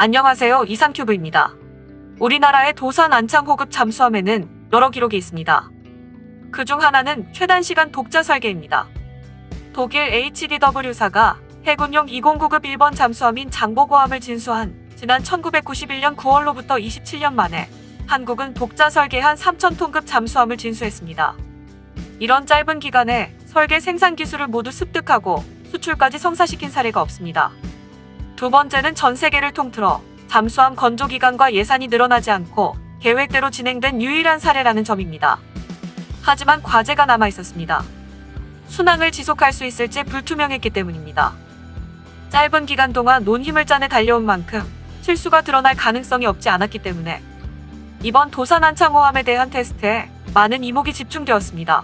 안녕하세요. 이상큐브입니다. 우리나라의 도산 안창 호급 잠수함에는 여러 기록이 있습니다. 그중 하나는 최단시간 독자 설계입니다. 독일 HDW사가 해군용 209급 1번 잠수함인 장보고함을 진수한 지난 1991년 9월로부터 27년 만에 한국은 독자 설계한 3000톤급 잠수함을 진수했습니다. 이런 짧은 기간에 설계 생산 기술을 모두 습득하고 수출까지 성사시킨 사례가 없습니다. 두 번째는 전 세계를 통틀어 잠수함 건조 기간과 예산이 늘어나지 않고 계획대로 진행된 유일한 사례라는 점입니다. 하지만 과제가 남아 있었습니다. 순항을 지속할 수 있을지 불투명했기 때문입니다. 짧은 기간 동안 온 힘을 짜내 달려온 만큼 실수가 드러날 가능성이 없지 않았기 때문에 이번 도산 안창호함에 대한 테스트에 많은 이목이 집중되었습니다.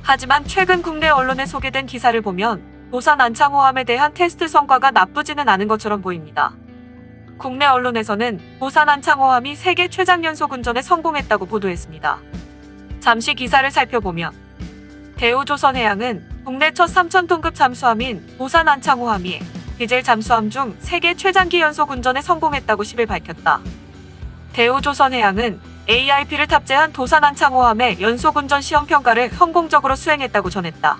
하지만 최근 국내 언론에 소개된 기사를 보면 도산 안창호함에 대한 테스트 성과가 나쁘지는 않은 것처럼 보입니다. 국내 언론에서는 도산 안창호함이 세계 최장 연속 운전에 성공했다고 보도했습니다. 잠시 기사를 살펴보면 대우조선해양은 국내 첫 3000톤급 잠수함인 도산 안창호함이 디젤 잠수함 중 세계 최장기 연속 운전에 성공했다고 10일 밝혔다. 대우조선해양은 AIP를 탑재한 도산 안창호함의 연속 운전 시험 평가를 성공적으로 수행했다고 전했다.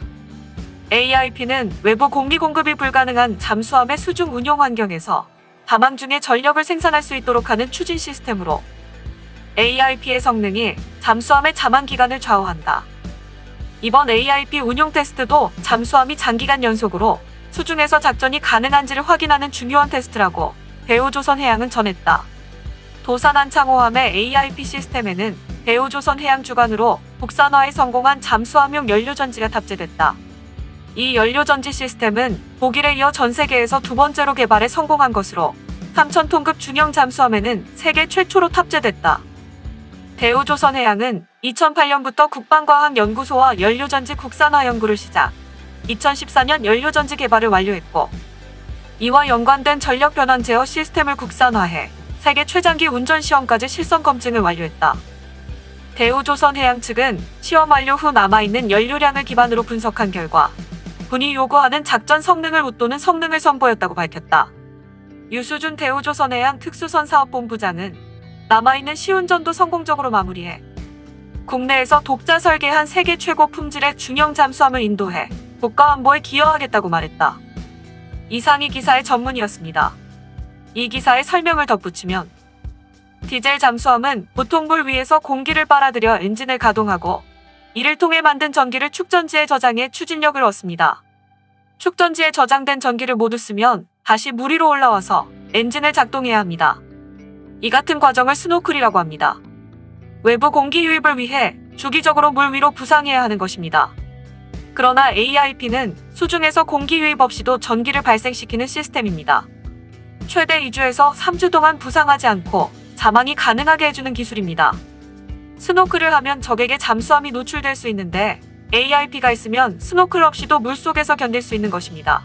AIP는 외부 공기 공급이 불가능한 잠수함의 수중 운용 환경에서 다망 중에 전력을 생산할 수 있도록 하는 추진 시스템으로 AIP의 성능이 잠수함의 잠안 기간을 좌우한다. 이번 AIP 운용 테스트도 잠수함이 장기간 연속으로 수중에서 작전이 가능한지를 확인하는 중요한 테스트라고 대우조선해양은 전했다. 도산 안창호함의 AIP 시스템에는 대우조선해양 주관으로 국산화에 성공한 잠수함용 연료전지가 탑재됐다. 이 연료전지 시스템은 독일에 이어 전 세계에서 두 번째로 개발에 성공한 것으로 3000톤급 중형 잠수함에는 세계 최초로 탑재됐다. 대우조선해양은 2008년부터 국방과학연구소와 연료전지 국산화 연구를 시작, 2014년 연료전지 개발을 완료했고 이와 연관된 전력 변환 제어 시스템을 국산화해 세계 최장기 운전 시험까지 실성 검증을 완료했다. 대우조선해양 측은 시험 완료 후 남아있는 연료량을 기반으로 분석한 결과 군이 요구하는 작전 성능을 웃도는 성능을 선보였다고 밝혔다. 유수준 대우조선해양 특수선사업본부장은 남아있는 시운전도 성공적으로 마무리해 국내에서 독자 설계한 세계 최고 품질의 중형 잠수함을 인도해 국가안보에 기여하겠다고 말했다. 이상이 기사의 전문이었습니다. 이 기사에 설명을 덧붙이면 디젤 잠수함은 보통 물 위에서 공기를 빨아들여 엔진을 가동하고 이를 통해 만든 전기를 축전지에 저장해 추진력을 얻습니다. 축전지에 저장된 전기를 모두 쓰면 다시 물 위로 올라와서 엔진을 작동해야 합니다. 이 같은 과정을 스노클이라고 합니다. 외부 공기 유입을 위해 주기적으로 물 위로 부상해야 하는 것입니다. 그러나 AIP는 수중에서 공기 유입 없이도 전기를 발생시키는 시스템입니다. 최대 2주에서 3주 동안 부상하지 않고 잠항이 가능하게 해주는 기술입니다. 스노클을 하면 적에게 잠수함이 노출될 수 있는데 AIP가 있으면 스노클 없이도 물속에서 견딜 수 있는 것입니다.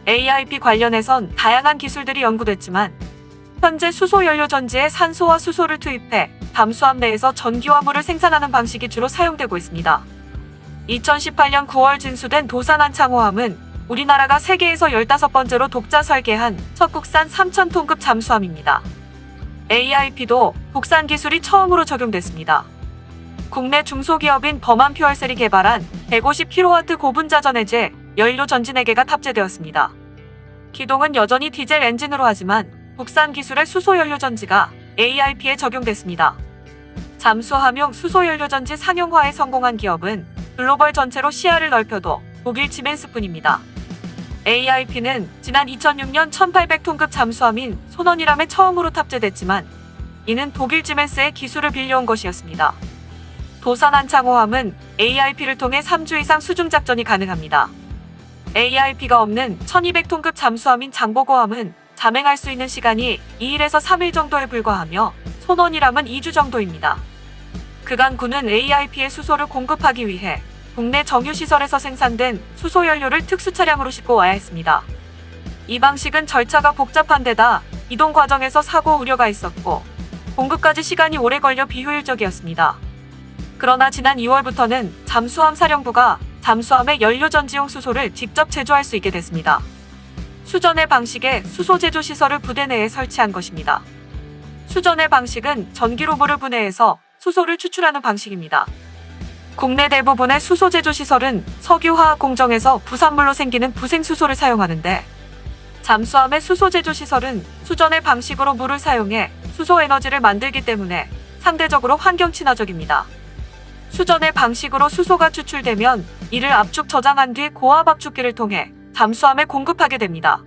AIP 관련해선 다양한 기술들이 연구됐지만 현재 수소연료전지에 산소와 수소를 투입해 잠수함 내에서 전기와 물을 생산하는 방식이 주로 사용되고 있습니다. 2018년 9월 진수된 도산 안창호함은 우리나라가 세계에서 15번째로 독자 설계한 첫 국산 3000톤급 잠수함입니다. AIP도 국산 기술이 처음으로 적용됐습니다. 국내 중소기업인 범한퓨얼셀이 개발한 150kW 고분자 전해제 연료 전지 4개가 탑재되었습니다. 기동은 여전히 디젤 엔진으로 하지만 국산 기술의 수소연료전지가 AIP에 적용됐습니다. 잠수함용 수소연료전지 상용화에 성공한 기업은 글로벌 전체로 시야를 넓혀도 독일 지멘스뿐입니다. AIP는 지난 2006년 1800톤급 잠수함인 소넌이람에 처음으로 탑재됐지만 이는 독일 지멘스의 기술을 빌려온 것이었습니다. 도산 안창호함은 AIP를 통해 3주 이상 수중 작전이 가능합니다. AIP가 없는 1200톤급 잠수함인 장보고함은 잠행할 수 있는 시간이 2일에서 3일 정도에 불과하며 소넌이람은 2주 정도입니다. 그간 군은 AIP의 수소를 공급하기 위해 국내 정유시설에서 생산된 수소연료를 특수차량으로 싣고 와야 했습니다. 이 방식은 절차가 복잡한 데다 이동 과정에서 사고 우려가 있었고 공급까지 시간이 오래 걸려 비효율적이었습니다. 그러나 지난 2월부터는 잠수함 사령부가 잠수함의 연료전지용 수소를 직접 제조할 수 있게 됐습니다. 수전의 방식의 수소 제조 시설을 부대 내에 설치한 것입니다. 수전의 방식은 전기로 물을 분해해서 수소를 추출하는 방식입니다. 국내 대부분의 수소 제조 시설은 석유화학 공정에서 부산물로 생기는 부생수소를 사용하는데, 잠수함의 수소 제조 시설은 수전의 방식으로 물을 사용해 수소 에너지를 만들기 때문에 상대적으로 환경 친화적입니다. 수전의 방식으로 수소가 추출되면 이를 압축 저장한 뒤 고압 압축기를 통해 잠수함에 공급하게 됩니다.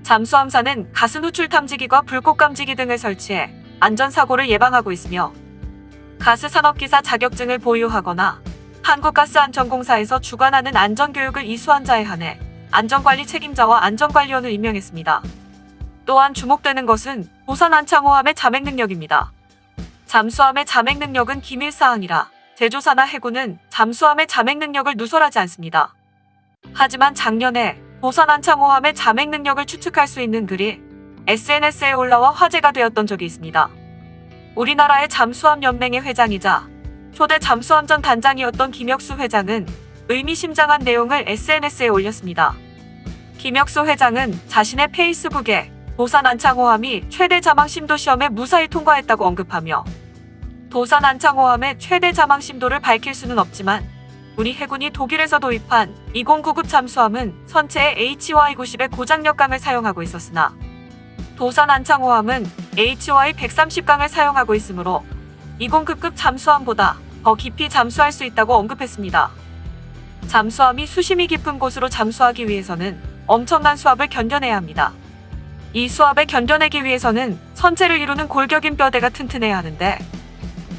잠수함사는 가스 누출 탐지기과 불꽃 감지기 등을 설치해 안전사고를 예방하고 있으며, 가스 산업기사 자격증을 보유하거나 한국가스안전공사에서 주관하는 안전교육을 이수한 자에 한해 안전관리 책임자와 안전관리원을 임명했습니다. 또한 주목되는 것은 도산안창호함의 잠액 능력입니다. 잠수함의 잠액 능력은 기밀사항이라 제조사나 해군은 잠수함의 잠액 능력을 누설하지 않습니다. 하지만 작년에 도산안창호함의 잠액 능력을 추측할 수 있는 글이 SNS에 올라와 화제가 되었던 적이 있습니다. 우리나라의 잠수함 연맹의 회장이자 초대 잠수함전 단장이었던 김혁수 회장은 의미심장한 내용을 SNS에 올렸습니다. 김혁수 회장은 자신의 페이스북에 도산안창호함이 최대 자망 심도 시험에 무사히 통과했다고 언급하며, 도산안창호함의 최대 자망 심도를 밝힐 수는 없지만 우리 해군이 독일에서 도입한 2099급 잠수함은 선체에 HY90의 고장력강을 사용하고 있었으나 도산안창호함은 HY130강을 사용하고 있으므로 20급급 잠수함보다 더 깊이 잠수할 수 있다고 언급했습니다. 잠수함이 수심이 깊은 곳으로 잠수하기 위해서는 엄청난 수압을 견뎌내야 합니다. 이 수압을 견뎌내기 위해서는 선체를 이루는 골격인 뼈대가 튼튼해야 하는데,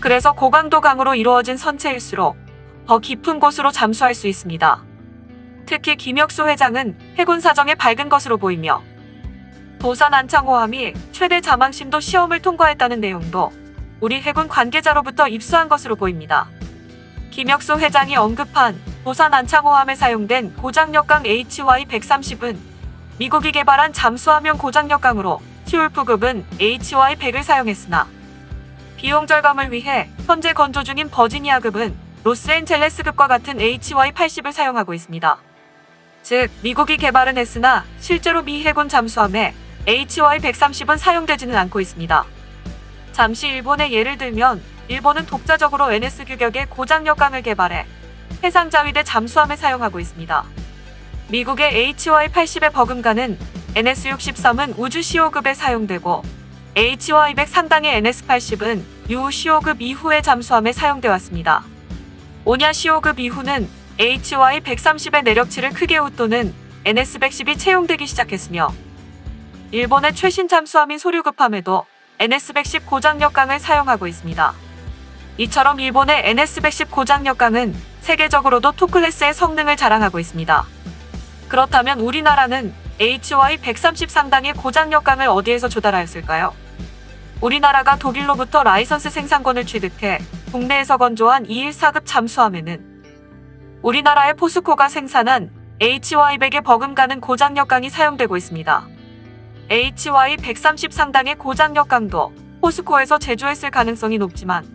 그래서 고강도 강으로 이루어진 선체일수록 더 깊은 곳으로 잠수할 수 있습니다. 특히 김혁수 회장은 해군 사정에 밝은 것으로 보이며, 도산안창호함이 최대 자망심도 시험을 통과했다는 내용도 우리 해군 관계자로부터 입수한 것으로 보입니다. 김혁수 회장이 언급한 도산안창호함에 사용된 고장력강 HY130은 미국이 개발한 잠수함용 고장력강으로 시울프급은 HY100을 사용했으나, 비용 절감을 위해 현재 건조 중인 버지니아급은 로스앤젤레스급과 같은 HY80을 사용하고 있습니다. 즉, 미국이 개발은 했으나 실제로 미 해군 잠수함에 HY130은 사용되지는 않고 있습니다. 잠시 일본의 예를 들면, 일본은 독자적으로 NS 규격의 고장력강을 개발해 해상자위대 잠수함에 사용하고 있습니다. 미국의 HY80의 버금가는 NS63은 우주 시호급에 사용되고, HY100 상당의 NS80은 유후 시호급 이후의 잠수함에 사용돼 왔습니다. 오냐 시호급 이후는 HY130의 내력치를 크게 웃도는 NS110이 채용되기 시작했으며, 일본의 최신 잠수함인 소류급함에도 NS110 고장력강을 사용하고 있습니다. 이처럼 일본의 NS110 고장력강은 세계적으로도 투클래스의 성능을 자랑하고 있습니다. 그렇다면 우리나라는 HY130 상당의 고장력강을 어디에서 조달하였을까요? 우리나라가 독일로부터 라이선스 생산권을 취득해 국내에서 건조한 214급 잠수함에는 우리나라의 포스코가 생산한 HY100의 버금가는 고장력강이 사용되고 있습니다. HY130 상당의 고장력강도 포스코에서 제조했을 가능성이 높지만,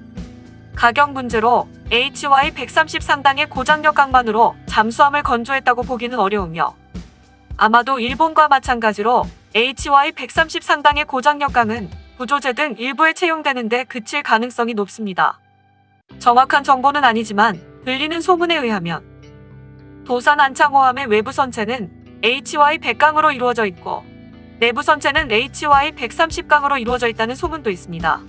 가격 문제로 HY130 상당의 고장력강만으로 잠수함을 건조했다고 보기는 어려우며, 아마도 일본과 마찬가지로 HY130 상당의 고장력강은 구조재 등 일부에 채용되는 데 그칠 가능성이 높습니다. 정확한 정보는 아니지만 들리는 소문에 의하면 도산안창호함의 외부 선체는 HY100강으로 이루어져 있고 내부 선체는 HY130강으로 이루어져 있다는 소문도 있습니다.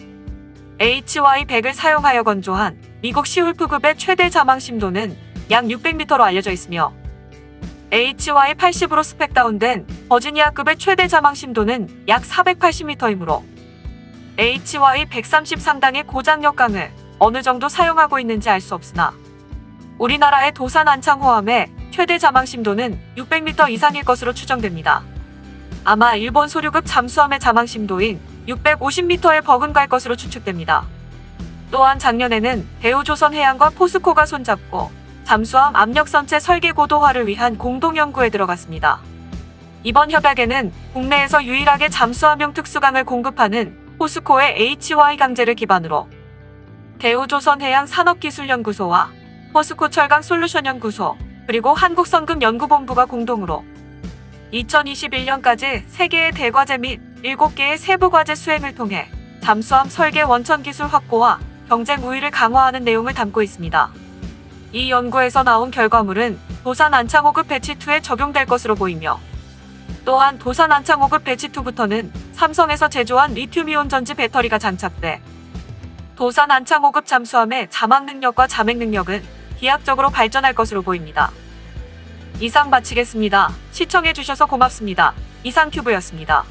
HY100을 사용하여 건조한 미국 시울프급의 최대 자망 심도는 약 600m로 알려져 있으며, HY80으로 스펙 다운된 버지니아급의 최대 자망 심도는 약 480m이므로 HY130 상당의 고장력강을 어느 정도 사용하고 있는지 알 수 없으나, 우리나라의 도산안창호함의 최대 자망 심도는 600m 이상일 것으로 추정됩니다. 아마 일본 소류급 잠수함의 자망 심도인 650m에 버금갈 것으로 추측됩니다. 또한 작년에는 대우조선해양과 포스코가 손잡고 잠수함 압력선체 설계 고도화를 위한 공동연구에 들어갔습니다. 이번 협약에는 국내에서 유일하게 잠수함용 특수강을 공급하는 포스코의 HY 강제를 기반으로 대우조선해양 산업기술연구소와 포스코 철강 솔루션 연구소, 그리고 한국성금연구본부가 공동으로 2021년까지 3개의 대과제 및 7개의 세부과제 수행을 통해 잠수함 설계 원천 기술 확보와 경쟁 우위를 강화하는 내용을 담고 있습니다. 이 연구에서 나온 결과물은 도산 안창 5급 배치 2에 적용될 것으로 보이며, 또한 도산 안창 5급 배치 2부터는 삼성에서 제조한 리튬이온 전지 배터리가 장착돼 도산 안창 5급 잠수함의 자막 능력과 잠액 능력은飛躍적으로 발전할 것으로 보입니다. 이상 마치겠습니다. 시청해주셔서 고맙습니다. 이상큐브였습니다.